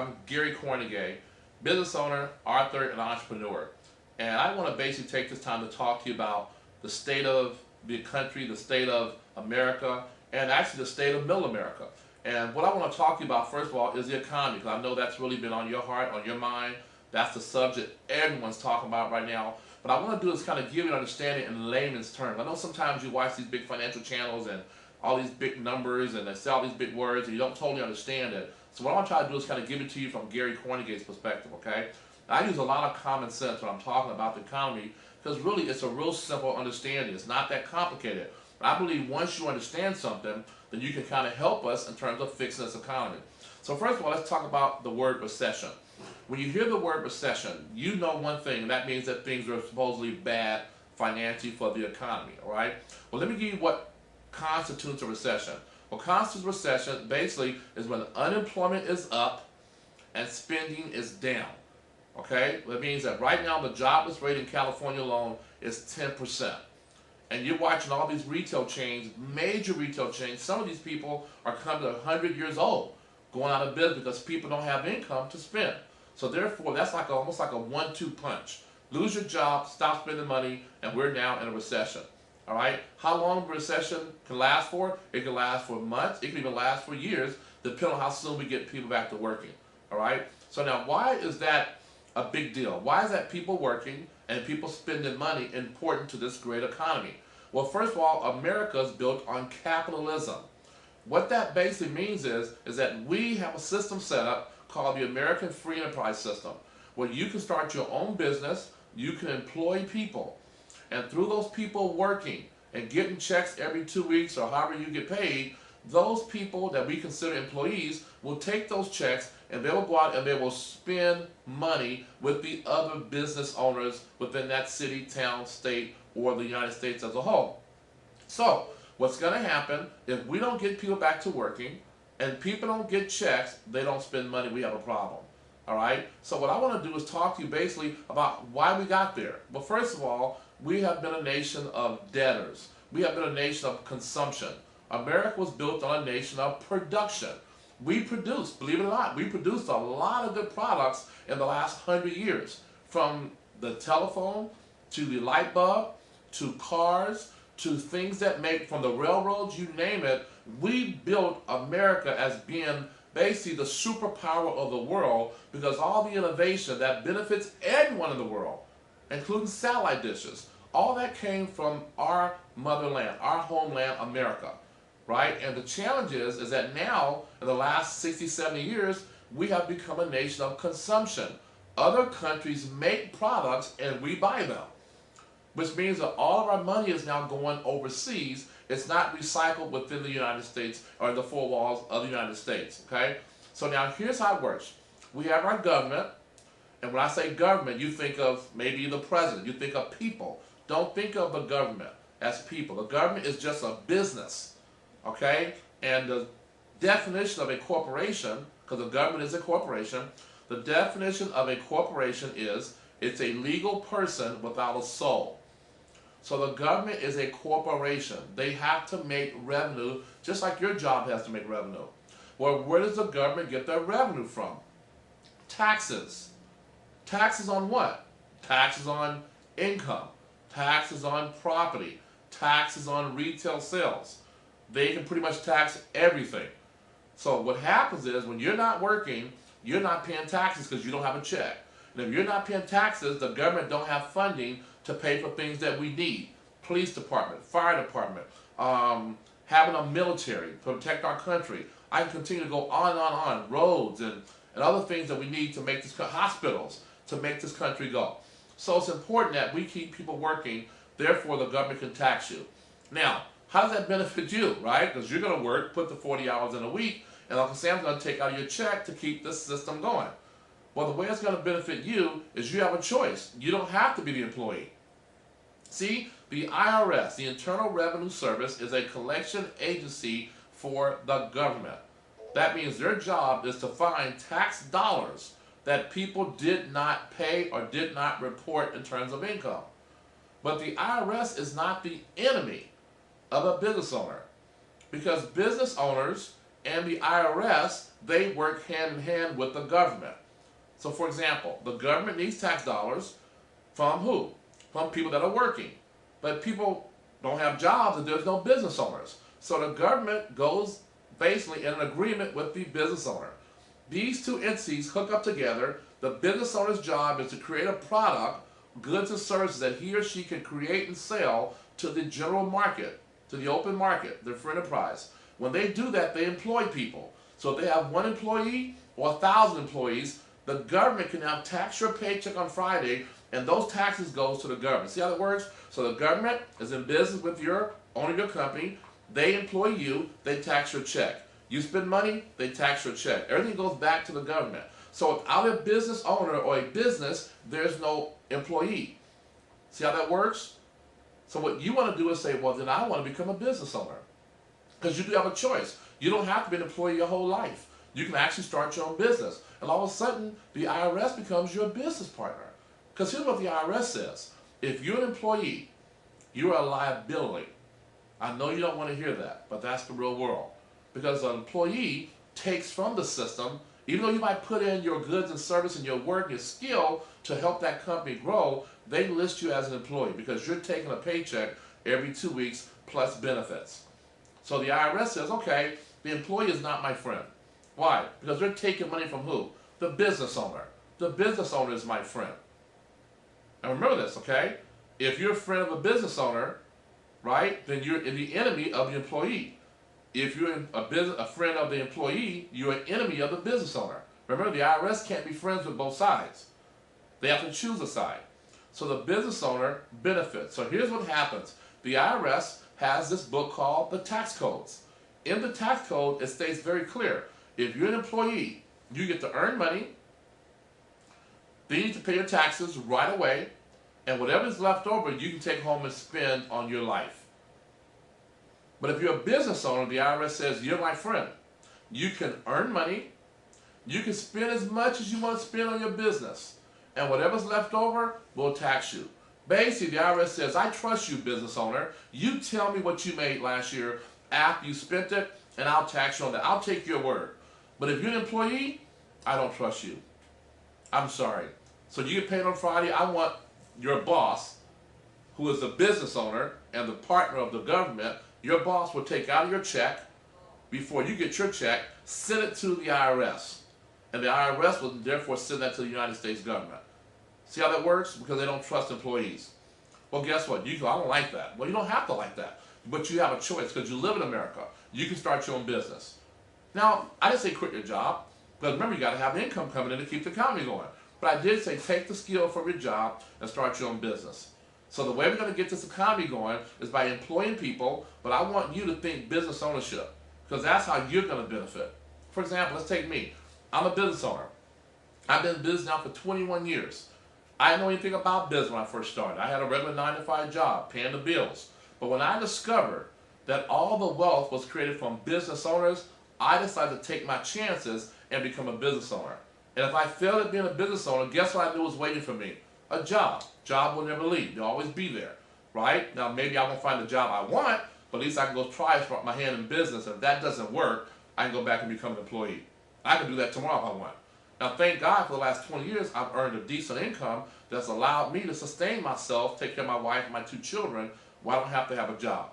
I'm Gary Kornegay, business owner, author, and entrepreneur. And I want to basically take this time to talk to you about the state of the country, the state of America, and actually the state of middle America. And what I want to talk to you about, first of all, is the economy, because I know that's really been on your heart, on your mind. That's the subject everyone's talking about right now. But I want to do is kind of give you an understanding in layman's terms. I know sometimes you watch these big financial channels and all these big numbers and they say all these big words and you don't totally understand it. So what I want to try to do is kind of give it to you from Gary Kornegay's perspective, okay? I use a lot of common sense when I'm talking about the economy because really it's a real simple understanding. It's not that complicated. But I believe once you understand something, then you can kind of help us in terms of fixing this economy. So first of all, let's talk about the word recession. When you hear the word recession, you know one thing, and that means that things are supposedly bad financially for the economy, all right? Well, let me give you what constitutes a recession. What constitutes a recession basically is when unemployment is up and spending is down, okay? That means that right now the jobless rate in California alone is 10%. And you're watching all these retail chains, major retail chains, some of these people are coming to 100 years old, going out of business because people don't have income to spend. So therefore, that's like almost like a 1-2 punch. Lose your job, stop spending money, and we're now in a recession. All right? How long a recession can last for? It can last for months. It can even last for years, depending on how soon we get people back to working. All right? So now, why is that a big deal? Why is that people working and people spending money important to this great economy? Well, first of all, America is built on capitalism. What that basically means is that we have a system set up called the American Free Enterprise System, where you can start your own business, you can employ people, and through those people working and getting checks every 2 weeks or however you get paid, those people that we consider employees will take those checks and they will go out and they will spend money with the other business owners within that city, town, state, or the United States as a whole. So what's going to happen if we don't get people back to working and people don't get checks, they don't spend money, we have a problem. All right? So what I want to do is talk to you basically about why we got there. Well, first of all, we have been a nation of debtors. We have been a nation of consumption. America was built on a nation of production. We produced, believe it or not, we produced a lot of good products in the last 100 years. From the telephone, to the light bulb, to cars, to things that make, from the railroads, you name it, we built America as being basically the superpower of the world because all the innovation that benefits everyone in the world, including satellite dishes, all that came from our motherland, our homeland, America, right? And the challenge is that now, in the last 60, 70 years, we have become a nation of consumption. Other countries make products and we buy them, which means that all of our money is now going overseas. It's not recycled within the United States or the four walls of the United States, okay? So now here's how it works. We have our government, and when I say government, you think of maybe the president, you think of people. Don't think of the government as people. The government is just a business, okay? And the definition of a corporation, because the government is a corporation, the definition of a corporation is it's a legal person without a soul. So the government is a corporation. They have to make revenue just like your job has to make revenue. Well, where does the government get their revenue from? Taxes. Taxes on what? Taxes on income. Taxes on property. Taxes on retail sales. They can pretty much tax everything. So what happens is when you're not working, you're not paying taxes because you don't have a check. And if you're not paying taxes, the government don't have funding to pay for things that we need. Police department, fire department, having a military to protect our country. I can continue to go on, roads and other things that we need to make this, hospitals, to make this country go. So it's important that we keep people working, therefore the government can tax you. Now, how does that benefit you, right? Because you're going to work, put the 40 hours in a week, and Uncle Sam's going to take out your check to keep this system going. Well, the way it's going to benefit you is you have a choice. You don't have to be the employee. See, the IRS, the Internal Revenue Service, is a collection agency for the government. That means their job is to find tax dollars that people did not pay or did not report in terms of income. But the IRS is not the enemy of a business owner, because business owners and the IRS, they work hand in hand with the government. So for example, the government needs tax dollars from who? From people that are working. But people don't have jobs and there's no business owners. So the government goes basically in an agreement with the business owner. These two entities hook up together. The business owner's job is to create a product, goods and services that he or she can create and sell to the general market, to the open market, the free enterprise. When they do that, they employ people. So if they have 1 employee or 1,000 employees, the government can now tax your paycheck on Friday, and those taxes goes to the government. See how that works? So the government is in business with your owner of your company. They employ you, they tax your check. You spend money, they tax your check. Everything goes back to the government. So without a business owner or a business, there's no employee. See how that works? So what you want to do is say, well, then I want to become a business owner. Because you do have a choice. You don't have to be an employee your whole life. You can actually start your own business. And all of a sudden, the IRS becomes your business partner. Because here's what the IRS says. If you're an employee, you're a liability. I know you don't want to hear that, but that's the real world. Because an employee takes from the system, even though you might put in your goods and service and your work, your skill to help that company grow, they list you as an employee because you're taking a paycheck every 2 weeks plus benefits. So the IRS says, okay, the employee is not my friend. Why? Because they're taking money from who? The business owner. The business owner is my friend. And remember this, okay? If you're a friend of a business owner, right, then you're the enemy of the employee. If you're a friend of the employee, you're an enemy of the business owner. Remember, the IRS can't be friends with both sides. They have to choose a side. So the business owner benefits. So here's what happens. The IRS has this book called the tax codes. In the tax code, it states very clear. If you're an employee, you get to earn money, then you need to pay your taxes right away, and whatever is left over, you can take home and spend on your life. But if you're a business owner, the IRS says, you're my friend. You can earn money, you can spend as much as you want to spend on your business, and whatever's left over, we'll tax you. Basically, the IRS says, I trust you, business owner. You tell me what you made last year after you spent it, and I'll tax you on that. I'll take your word. But if you're an employee, I don't trust you. I'm sorry. So you get paid on Friday. I want your boss, who is the business owner and the partner of the government, your boss will take out of your check before you get your check, send it to the IRS. And the IRS will therefore send that to the United States government. See how that works? Because they don't trust employees. Well, guess what? You go, I don't like that. Well, you don't have to like that. But you have a choice because you live in America. You can start your own business. Now, I didn't say quit your job. Because remember, you got to have income coming in to keep the economy going. But I did say take the skill from your job and start your own business. So the way we're going to get this economy going is by employing people, but I want you to think business ownership because that's how you're going to benefit. For example, let's take me. I'm a business owner. I've been in business now for 21 years. I didn't know anything about business when I first started. I had a regular 9-to-5 job, paying the bills. But when I discovered that all the wealth was created from business owners, I decided to take my chances and become a business owner. And if I failed at being a business owner, guess what I knew was waiting for me? A job. Job will never leave. They'll always be there. Right? Now, maybe I won't find the job I want, but at least I can go try my hand in business. If that doesn't work, I can go back and become an employee. I can do that tomorrow if I want. Now, thank God for the last 20 years, I've earned a decent income that's allowed me to sustain myself, take care of my wife and my 2 children, while I don't have to have a job.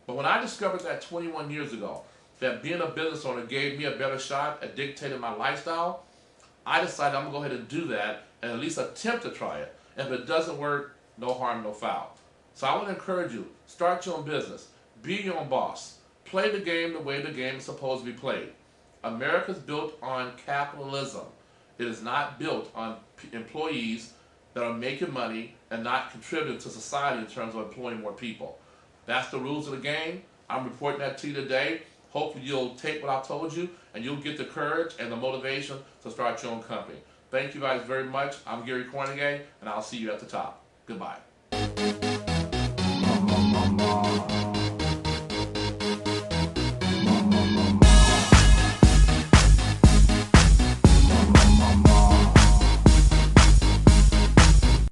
But when I discovered that 21 years ago, that being a business owner gave me a better shot at dictating my lifestyle, I decided I'm going to go ahead and do that and at least attempt to try it. And if it doesn't work, no harm, no foul. So I want to encourage you, start your own business, be your own boss, play the game the way the game is supposed to be played. America's built on capitalism. It is not built on employees that are making money and not contributing to society in terms of employing more people. That's the rules of the game. I'm reporting that to you today. Hopefully you'll take what I told you and you'll get the courage and the motivation to start your own company. Thank you guys very much. I'm Gary Kornegay, and I'll see you at the top. Goodbye.